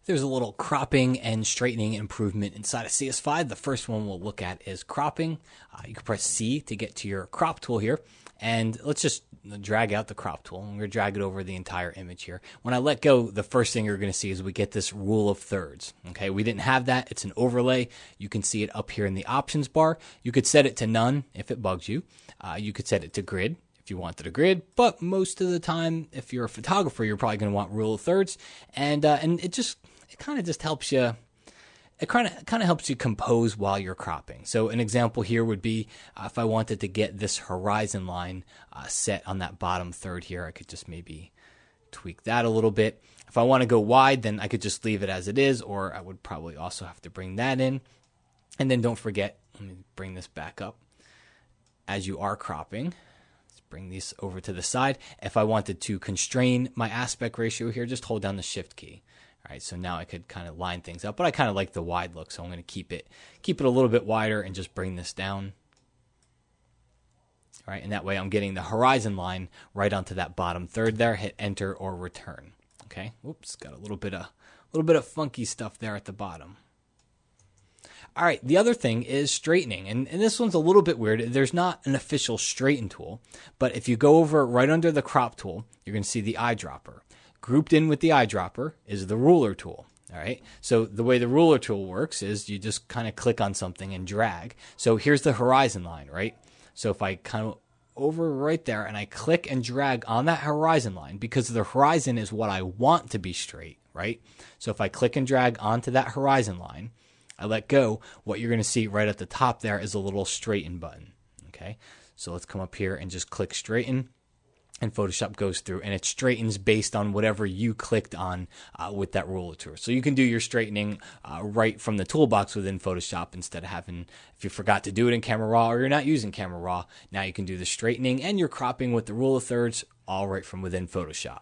There's a little cropping and straightening improvement inside of CS5. The first one we'll look at is cropping. You can press C to get to your crop tool here. And let's just drag out the crop tool. I'm going to drag it over the entire image here. When I let go, the first thing you're going to see is we get this rule of thirds. Okay, we didn't have that. It's an overlay. You can see it up here in the options bar. You could set it to none if it bugs you. You could set it to grid if you wanted a grid, but most of the time, if you're a photographer, you're probably going to want rule of thirds, and it kind of just helps you. It kind of helps you compose while you're cropping. So an example here would be if I wanted to get this horizon line set on that bottom third here, I could just maybe tweak that a little bit. If I want to go wide, then I could just leave it as it is, or I would probably also have to bring that in. And then don't forget, let me bring this back up. As you are cropping, let's bring these over to the side. If I wanted to constrain my aspect ratio here, just hold down the shift key. All right, so now I could kind of line things up, but I kind of like the wide look, so I'm going to keep it a little bit wider and just bring this down. All right, and that way I'm getting the horizon line right onto that bottom third there. Hit enter or return. Okay, oops, got a little bit of funky stuff there at the bottom. All right, the other thing is straightening, and this one's a little bit weird. There's not an official straighten tool, but if you go over right under the crop tool, you're going to see the eyedropper. Grouped in with the eyedropper is the ruler tool. All right. So the way the ruler tool works is you just kind of click on something and drag. So here's the horizon line, right? So if I kind of over right there and I click and drag on that horizon line, because the horizon is what I want to be straight, right? So if I click and drag onto that horizon line, I let go, what you're going to see right at the top there is a little straighten button. Okay. So let's come up here and just click straighten. And Photoshop goes through and it straightens based on whatever you clicked on with that ruler tool. So you can do your straightening right from the toolbox within Photoshop instead of having, if you forgot to do it in Camera Raw or you're not using Camera Raw, now you can do the straightening and your cropping with the rule of thirds all right from within Photoshop.